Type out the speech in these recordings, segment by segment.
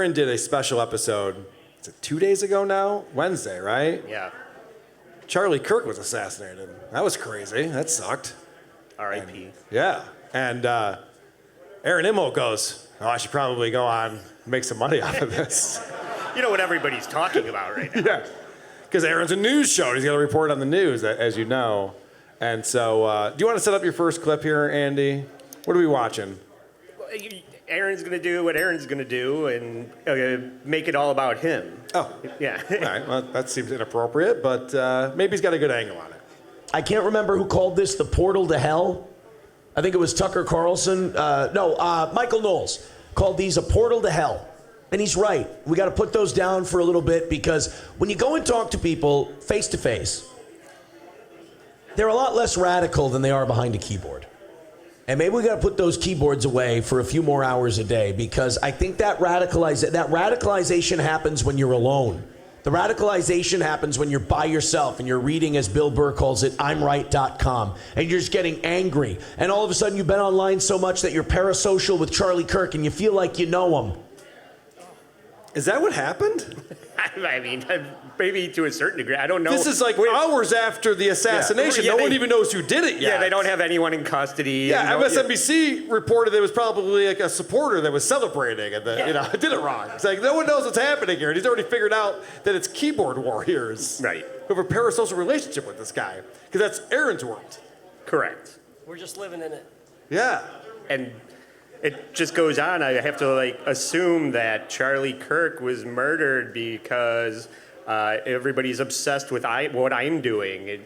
Aaron did a special episode, is it 2 days ago now? Wednesday, right? Yeah. Charlie Kirk was assassinated. That was crazy. That sucked. R.I.P. Yeah. And Aaron Immel goes, I should probably go on and make some money off of this. You know what everybody's talking about right now. Yeah. Because Aaron's a news show. He's got to report on the news, as you know. And so, do you want to set up your first clip here, Andy? What are we watching? Aaron's going to do what Aaron's going to do and make it all about him. Oh. Yeah. All right. Well, that seems inappropriate, but maybe he's got a good angle on it. I can't remember who called this the portal to hell. I think it was Tucker Carlson. Michael Knowles called these a portal to hell. And he's right. We got to put those down for a little bit because when you go and talk to people face to face, they're a lot less radical than they are behind a keyboard. And maybe we got to put those keyboards away for a few more hours a day because I think that radicalization happens when you're alone. The radicalization happens when you're by yourself and you're reading, as Bill Burr calls it, I'mRight.com, and you're just getting angry. And all of a sudden you've been online so much that you're parasocial with Charlie Kirk and you feel like you know him. Is that what happened? I mean, maybe to a certain degree. I don't know. This is like hours after the assassination. Yeah, no one even knows who did it yet. Yeah, they don't have anyone in custody. Yeah, MSNBC reported there was probably like a supporter that was celebrating and did it wrong. It's like no one knows what's happening here. And he's already figured out that it's keyboard warriors Right. who have a parasocial relationship with this guy. Because that's Aaron's world. Correct. We're just living in it. Yeah. And it just goes on. I have to assume that Charlie Kirk was murdered because everybody's obsessed with what I'm doing.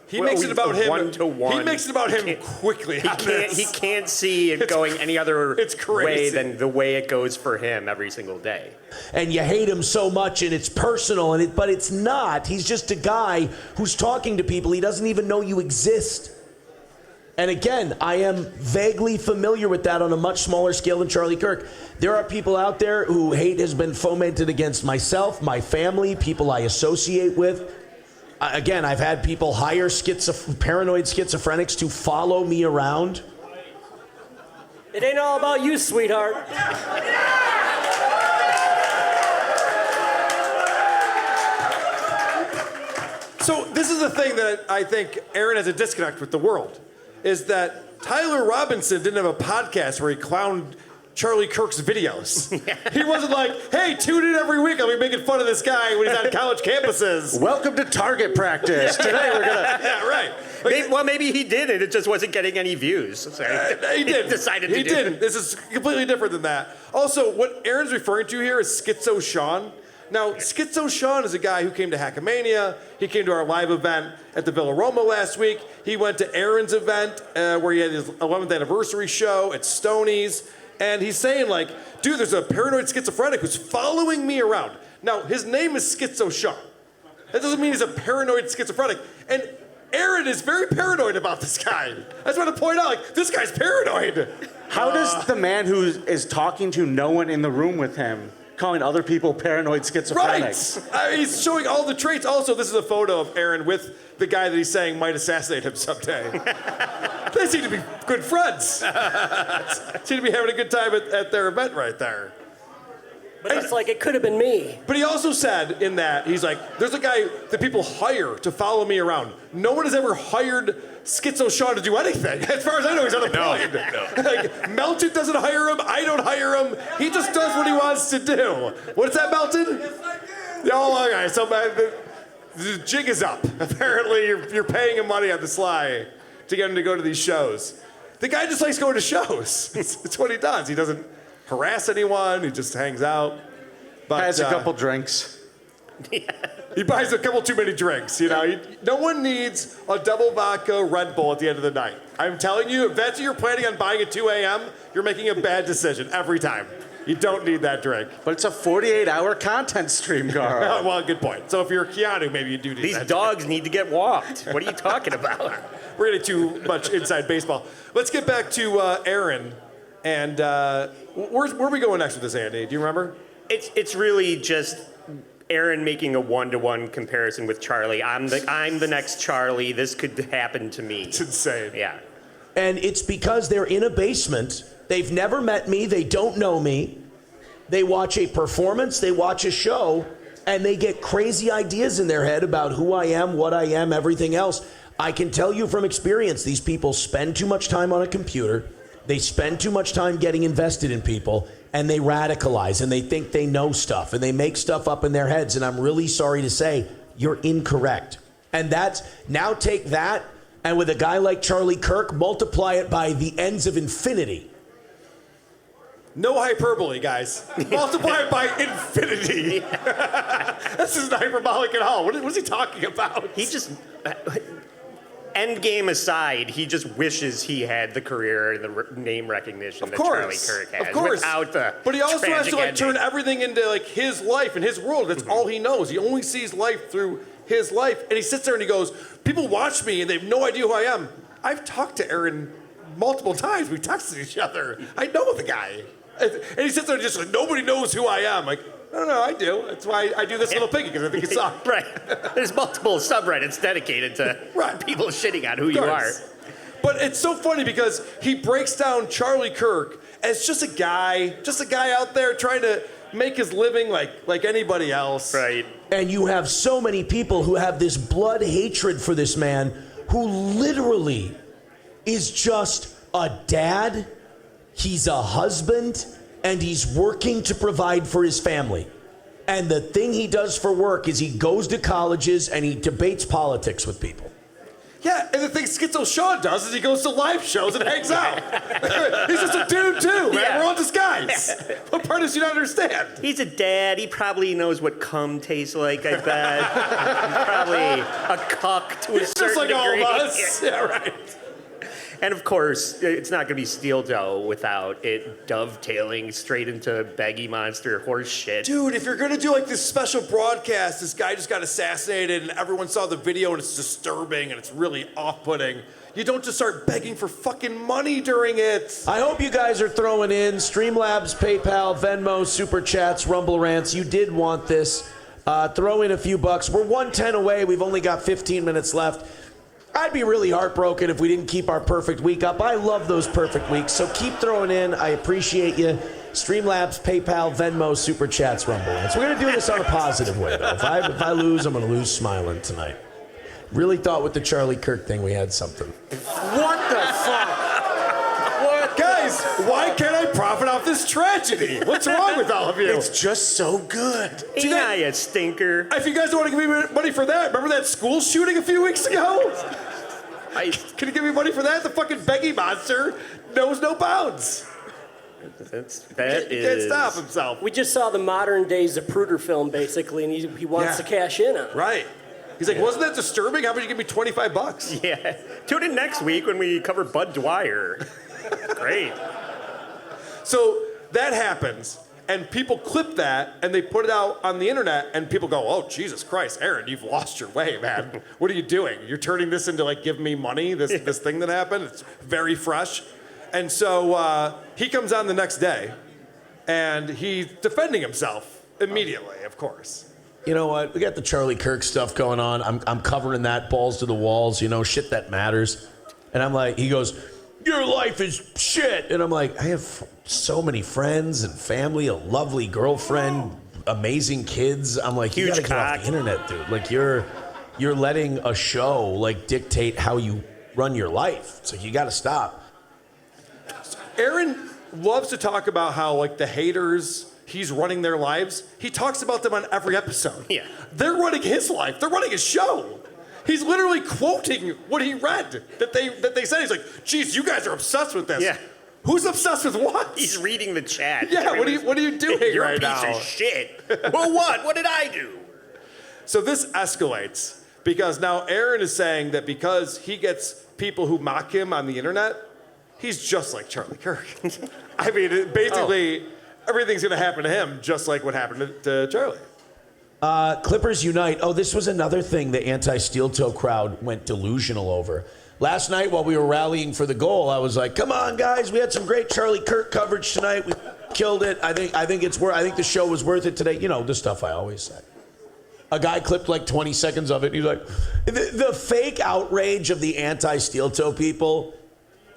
He makes it about him. One-to-one. He makes it about him quickly. He can't see it going any other way than the way it goes for him every single day. And you hate him so much and it's personal, but it's not. He's just a guy who's talking to people. He doesn't even know you exist. And again, I am vaguely familiar with that on a much smaller scale than Charlie Kirk. There are people out there who hate has been fomented against myself, my family, people I associate with. Again, I've had people hire paranoid schizophrenics to follow me around. It ain't all about you, sweetheart. So this is the thing that I think Aaron has a disconnect with the world, is that Tyler Robinson didn't have a podcast where he clowned Charlie Kirk's videos. Yeah. He wasn't like, hey, tune in every week. I'll be making fun of this guy when he's on college campuses. Welcome to target practice. Today we're going to... Yeah, right. Maybe he did it. It just wasn't getting any views. So he did. He decided to do it. He didn't. This is completely different than that. Also, what Aaron's referring to here is Schizo Sean. Now, Schizo Sean is a guy who came to Hackamania. He came to our live event at the Villa Roma last week. He went to Aaron's event where he had his 11th anniversary show at Stoney's. And he's saying, like, dude, there's a paranoid schizophrenic who's following me around. Now, his name is Schizo Sean. That doesn't mean he's a paranoid schizophrenic. And Aaron is very paranoid about this guy. I just want to point out, like, this guy's paranoid. How does the man who is talking to no one in the room with him calling other people paranoid schizophrenics? Right. He's showing all the traits. Also, this is a photo of Aaron with the guy that he's saying might assassinate him someday. They seem to be good friends. Seem to be having a good time at their event right there. But it's like it could have been me. But he also said in that, he's like, there's a guy that people hire to follow me around. No one has ever hired Schizo Sean to do anything. As far as I know, he's unemployed. No. Like, Melton doesn't hire him. I don't hire him. He just does what he wants to do. What's that, Melton? Yes, I do. Oh, okay. So the jig is up. Apparently, you're paying him money on the sly to get him to go to these shows. The guy just likes going to shows. It's what he does. He doesn't harass anyone. He just hangs out. But, has a couple drinks. He buys a couple too many drinks, you know. No one needs a double vodka Red Bull at the end of the night. I'm telling you, if that's what you're planning on buying at 2 a.m., you're making a bad decision every time. You don't need that drink. But it's a 48-hour content stream, Carl. Well, good point. So if you're Keanu, maybe you do need These that dogs drink. need to get walked. What are you talking about? We're getting too much inside baseball. Let's get back to Aaron. And where are we going next with this, Andy? Do you remember? It's really just Aaron making a one-to-one comparison with Charlie. I'm the next Charlie. This could happen to me. It's insane. Yeah. And it's because they're in a basement. They've never met me. They don't know me. They watch a performance, they watch a show, and they get crazy ideas in their head about who I am, what I am, everything else. I can tell you from experience, these people spend too much time on a computer, they spend too much time getting invested in people, and they radicalize, and they think they know stuff, and they make stuff up in their heads, and I'm really sorry to say, you're incorrect. And now take that, and with a guy like Charlie Kirk, multiply it by the ends of infinity. No hyperbole, guys. Multiply it by infinity. This isn't hyperbolic at all. What is he talking about? He just, end game aside, he just wishes he had the career and the name recognition that Charlie Kirk has. Of course. Without the but he also has to ending. turn everything into his life and his world. That's all he knows. He only sees life through his life. And he sits there and he goes, people watch me and they have no idea who I am. I've talked to Aaron multiple times. We texted each other. I know the guy. And he sits there and just like, nobody knows who I am. Like, no, I do. That's why I do this little piggy, because I think it's sucks. Right. There's multiple subreddits dedicated to people shitting on who you are. But it's so funny because he breaks down Charlie Kirk as just a guy out there trying to make his living like anybody else. Right. And you have so many people who have this blood hatred for this man who literally is just a dad, he's a husband, and he's working to provide for his family. And the thing he does for work is he goes to colleges and he debates politics with people. Yeah, and the thing Schizo Sean does is he goes to live shows and hangs out. He's just a dude too, man. Yeah. We're all just guys. What part does you not understand? He's a dad. He probably knows what cum tastes like, I bet. He's probably a cuck to a certain Just like degree. all of us. Yeah, right. And of course, it's not going to be steel toe without it dovetailing straight into baggy monster horse shit. Dude, if you're gonna do like this special broadcast, this guy just got assassinated and everyone saw the video and it's disturbing and it's really off-putting, you don't just start begging for fucking money during it. I hope you guys are throwing in Streamlabs, PayPal, Venmo, Super Chats, Rumble Rants. You did want this. Throw in a few bucks. We're 110 away. We've only got 15 minutes left. I'd be really heartbroken if we didn't keep our perfect week up. I love those perfect weeks, so keep throwing in. I appreciate you. Streamlabs, PayPal, Venmo, Super Chats, Rumble. So we're going to do this on a positive way, though. If I lose, I'm going to lose smiling tonight. Really thought with the Charlie Kirk thing we had something. What the fuck? What? Guys, why can't I profit off this tragedy? What's wrong with all of you? It's just so good. Yeah, you stinker. If you guys don't want to give me money for that, remember that school shooting a few weeks ago? Can you give me money for that? The fucking Becky monster knows no bounds. He can't stop himself. We just saw the modern day Zapruder film, basically, and he wants to cash in on it. Right. He's like, wasn't that disturbing? How about you give me $25? Yeah. Tune in next week when we cover Bud Dwyer. Great. So that happens, and people clip that, and they put it out on the internet, and people go, oh, Jesus Christ, Aaron, you've lost your way, man. What are you doing? You're turning this into, like, give me money, this thing that happened? It's very fresh. And so he comes on the next day, and he's defending himself immediately, of course. You know what? We got the Charlie Kirk stuff going on. I'm covering that, balls to the walls, shit that matters. And I'm like, he goes, your life is shit. And I'm like, I have so many friends and family, a lovely girlfriend, amazing kids. I'm like, you Huge gotta get off cock. the internet, dude. Like you're letting a show like dictate how you run your life. So you gotta stop. Aaron loves to talk about how, like, the haters, he's running their lives. He talks about them on every episode. Yeah. They're running his life. They're running his show. He's literally quoting what he read that they said. He's like, geez, you guys are obsessed with this. Yeah. Who's obsessed with what? He's reading the chat. Yeah, what are you doing You're right a piece now? of shit. Well, what? What did I do? So this escalates because now Aaron is saying that because he gets people who mock him on the internet, he's just like Charlie Kirk. I mean, basically, everything's going to happen to him just like what happened to Charlie. Clippers unite. Oh, this was another thing the anti-steel toe crowd went delusional over. Last night while we were rallying for the goal, I was like, come on, guys, we had some great Charlie Kirk coverage tonight. We killed it. I think the show was worth it today. You know, the stuff I always say. A guy clipped like 20 seconds of it. He's like, the fake outrage of the anti-steel toe people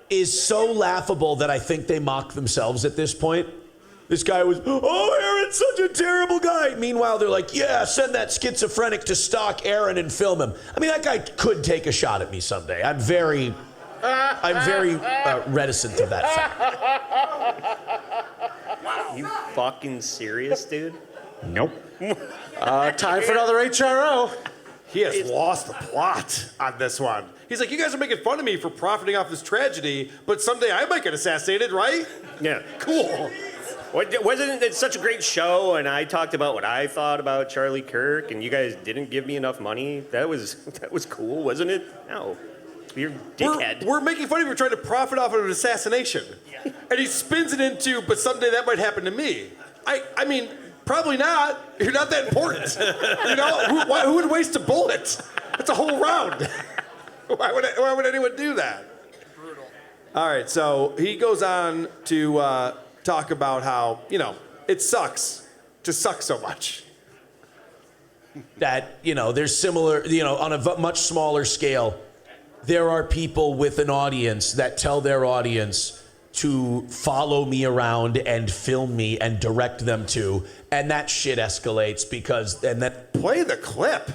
is so laughable that I think they mock themselves at this point. This guy was, oh, Aaron's such a terrible guy. Meanwhile, they're like, yeah, send that schizophrenic to stalk Aaron and film him. I mean, that guy could take a shot at me someday. I'm very reticent to that fact. You fucking serious, dude? Nope. Time for another HRO. He has lost the plot on this one. He's like, you guys are making fun of me for profiting off this tragedy, but someday I might get assassinated, right? Yeah. Cool. Wasn't it such a great show? And I talked about what I thought about Charlie Kirk, and you guys didn't give me enough money. That was cool, wasn't it? No, you're a dickhead. We're making fun of you for trying to profit off of an assassination. Yeah. And he spins it into, but someday that might happen to me. I mean, probably not. You're not that important. You know, who would waste a bullet? It's a whole round. Why would anyone do that? Brutal. All right, so he goes on to talk about how, you know, it sucks to suck so much. That, you know, there's similar, you know, on a much smaller scale, there are people with an audience that tell their audience to follow me around and film me and direct them to, and that shit escalates because, and that... Play the clip.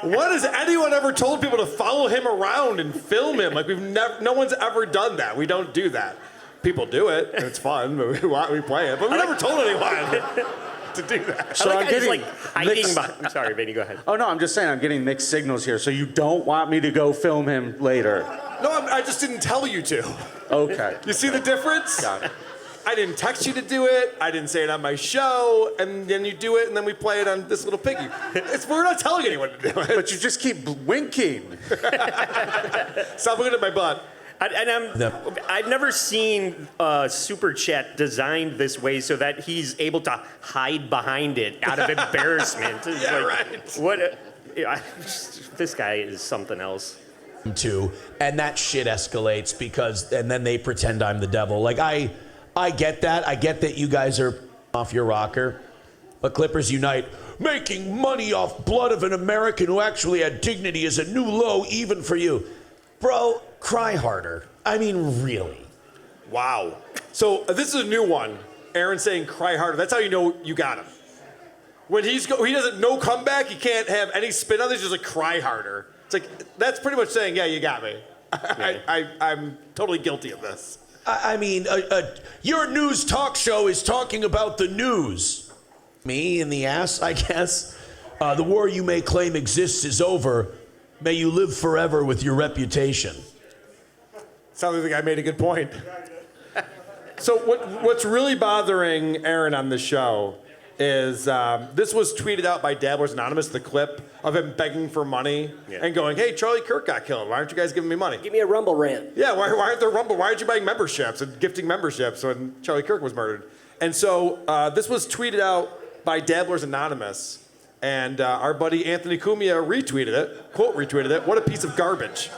What has anyone ever told people to follow him around and film him? Like, no one's ever done that. We don't do that. People do it, and it's fun, but we play it. But we never told anyone to do that. So I'm getting hiding behind. Sorry, Vinny, go ahead. Oh no, I'm just saying I'm getting mixed signals here. So you don't want me to go film him later? No, I just didn't tell you to. Okay. You see the difference? Got it. I didn't text you to do it. I didn't say it on my show, and then you do it, and then we play it on this little piggy. We're not telling anyone to do it. But you just keep winking. Stop looking at my butt. I've never seen Super Chat designed this way so that he's able to hide behind it out of embarrassment. Yeah, right. This guy is something else. Too, and that shit escalates because, and then they pretend I'm the devil. Like, I get that. I get that you guys are off your rocker, but Clippers Unite. Making money off blood of an American who actually had dignity is a new low even for you. Bro, cry harder. I mean, really. Wow. So this is a new one. Aaron saying cry harder. That's how you know you got him. When he doesn't no comeback, he can't have any spin on this, just like cry harder. It's like, that's pretty much saying, yeah, you got me. I'm totally guilty of this. I mean, your news talk show is talking about the news. Me in the ass, I guess. The war you may claim exists is over. May you live forever with your reputation. Sounds like I made a good point. So what's really bothering Aaron on the show is this was tweeted out by Dabblers Anonymous, the clip of him begging for money and going, hey, Charlie Kirk got killed. Why aren't you guys giving me money? Give me a Rumble rant. Yeah, why aren't there Rumble? Why aren't you buying memberships and gifting memberships when Charlie Kirk was murdered? And so this was tweeted out by Dabblers Anonymous, and our buddy Anthony Cumia retweeted it, quote retweeted it. What a piece of garbage.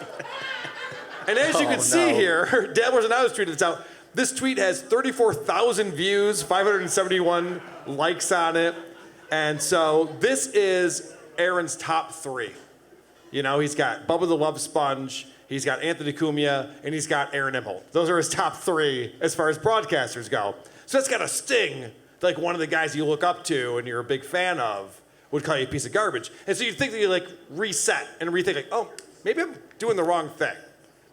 And as you can see here, Dabblers Anonymous tweeted this out. This tweet has 34,000 views, 571 likes on it. And so this is Aaron's top three. You know, he's got Bubba the Love Sponge, he's got Anthony Cumia, and he's got Aaron Imholt. Those are his top three as far as broadcasters go. So that's got a sting, like one of the guys you look up to and you're a big fan of would call you a piece of garbage. And so you think that you like reset and rethink like, oh, maybe I'm doing the wrong thing.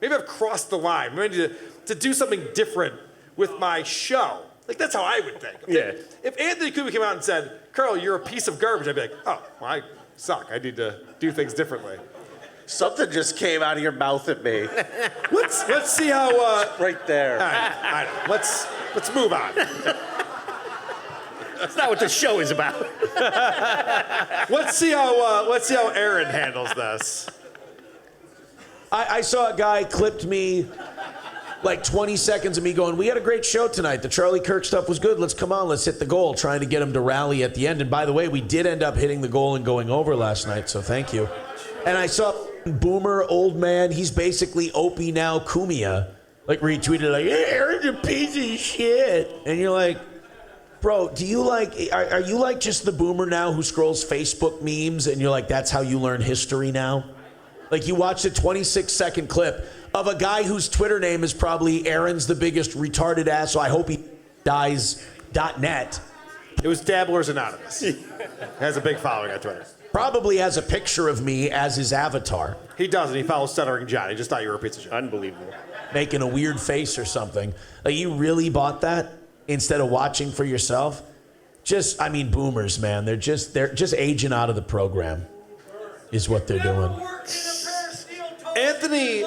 Maybe I've crossed the line. Maybe I need to do something different with my show. Like, that's how I would think. If Anthony Cumia came out and said, Carl, you're a piece of garbage, I'd be like, oh, well, I suck. I need to do things differently. Something just came out of your mouth at me. Let's see how... right there. All right. Let's move on. That's not what the show is about. Let's see how Aaron handles this. I saw a guy clipped me like 20 seconds of me going, we had a great show tonight. The Charlie Kirk stuff was good. Let's hit the goal, trying to get him to rally at the end. And by the way, we did end up hitting the goal and going over last night, so thank you. And I saw Boomer, old man, he's basically Opie now Cumia, like retweeted like, hey, Aaron's a piece of shit. And you're like, bro, are you like just the Boomer now who scrolls Facebook memes and you're like, that's how you learn history now? Like, you watched a 26-second clip of a guy whose Twitter name is probably Aaron's the biggest retarded ass, so I hope he dies .net. It was Dabblers Anonymous. Has a big following on Twitter. Probably has a picture of me as his avatar, He doesn't. He follows Stuttering John. He just thought you were a piece of shit. Unbelievable. making a weird face or something. Like, you really bought that instead of watching for yourself? Just, I mean, boomers, man. They're just aging out of the program, is what they're doing. Anthony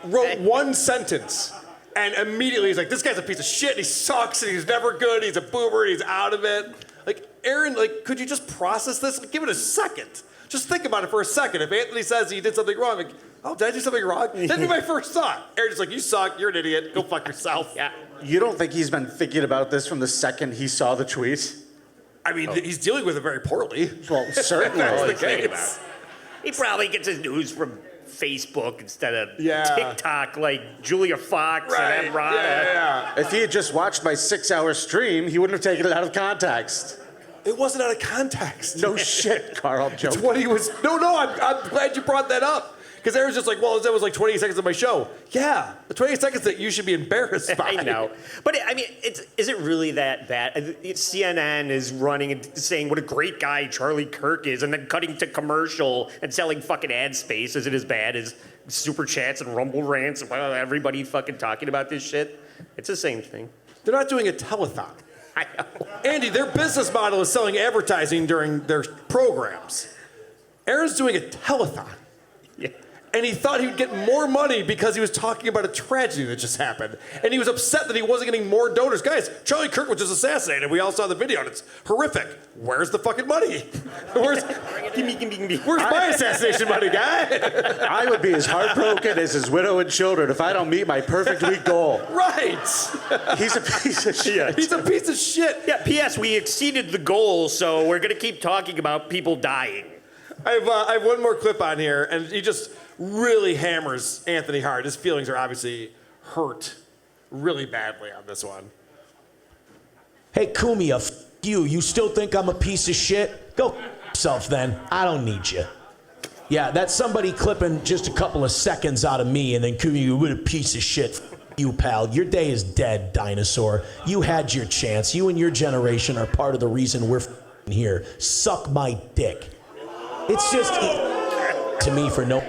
wrote one sentence, and immediately he's like, this guy's a piece of shit, and he sucks, and he's never good, he's a boomer, and he's out of it. Like, Aaron, like, could you just process this? Give it a second. Just think about it for a second. If Anthony says he did something wrong, like, oh, did I do something wrong? That'd be my first thought. Aaron's just like, you suck, you're an idiot, go fuck yourself. Yeah. You don't think he's been thinking about this from the second he saw the tweet? I mean, he's dealing with it very poorly. Well, certainly. That's the He's thinking case. about it. He probably gets his news from Facebook instead of Yeah. TikTok, like Julia Fox Right. and Emrata. Yeah. If he had just watched my 6-hour stream, he wouldn't have taken it out of context. It wasn't out of context. No shit, Carl. It's Joke. what he was. No, I'm glad you brought that up. Because Aaron's just like, well, that was like 28 seconds of my show. Yeah, the 28 seconds that you should be embarrassed by. I know. But, I mean, is it really that bad? CNN is running and saying what a great guy Charlie Kirk is and then cutting to commercial and selling fucking ad space. Is it as bad as Super Chats and Rumble Rants and everybody fucking talking about this shit? It's the same thing. They're not doing a telethon. I know. Andy, their business model is selling advertising during their programs. Aaron's doing a telethon. Yeah. And he thought he'd get more money because he was talking about a tragedy that just happened. And he was upset that he wasn't getting more donors. Guys, Charlie Kirk was just assassinated. We all saw the video, and it's horrific. Where's the fucking money? Where's my assassination money, guy? I would be as heartbroken as his widow and children if I don't meet my perfect week goal. Right. He's a piece of shit. He's a piece of shit. Yeah, P.S. We exceeded the goal, so we're going to keep talking about people dying. I have one more clip on here, and he just really hammers Anthony hard. His feelings are obviously hurt really badly on this one. Hey, Cumia, you. You still think I'm a piece of shit? Go yourself then. I don't need you. Yeah, that's somebody clipping just a couple of seconds out of me, and then Cumia, what a piece of shit. You, pal. Your day is dead, dinosaur. You had your chance. You and your generation are part of the reason we're here. Suck my dick. It's just to me for no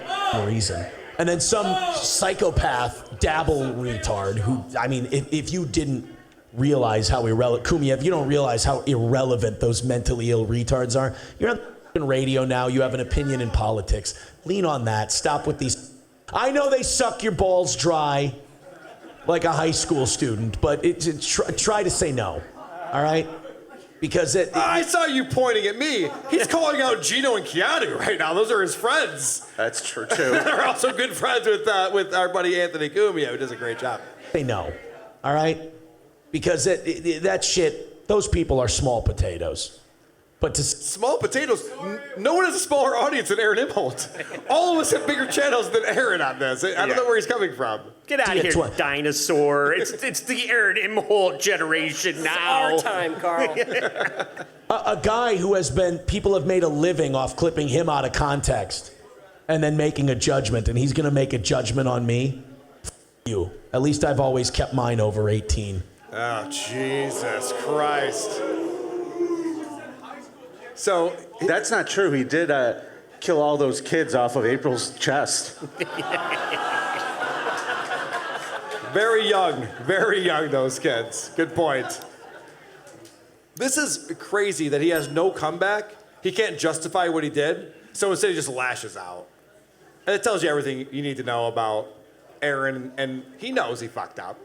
reason. And then some psychopath dabble retard who, I mean, if you didn't realize how irrelevant, Cumia, if you don't realize how irrelevant those mentally ill retards are, you're on radio now, you have an opinion in politics. Lean on that. Stop with these. I know they suck your balls dry like a high school student, but try to say no, all right? Because I saw you pointing at me. He's calling out Gino and Keanu right now. Those are his friends. That's true, too. They're also good friends with our buddy Anthony Cumia, who does a great job. say no, all right? Because that shit, those people are small potatoes. But to Small potatoes. No one has a smaller audience than Aaron Imholt. All of us have bigger channels than Aaron on this. I don't know where he's coming from. Get out of here, dinosaur. It's the Aaron Imholt generation now. Our time, Carl. a guy who people have made a living off clipping him out of context and then making a judgment, and he's going to make a judgment on me? You. At least I've always kept mine over 18. Oh, Jesus Christ. So, That's not true. He did kill all those kids off of April's chest. very young, those kids. Good point. This is crazy that he has no comeback. He can't justify what he did, so instead he just lashes out. And it tells you everything you need to know about Aaron, and he knows he fucked up.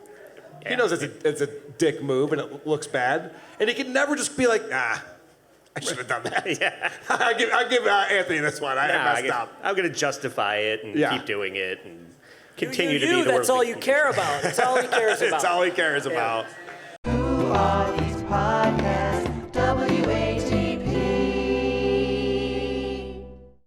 Yeah. He knows it's a dick move and it looks bad, and he can never just be like, I should have done that. Yeah. I'll give Anthony this one. I messed up. I'm going to justify it and keep doing it and continue to be the That's all you care about. That's all he cares about. It's all he cares about.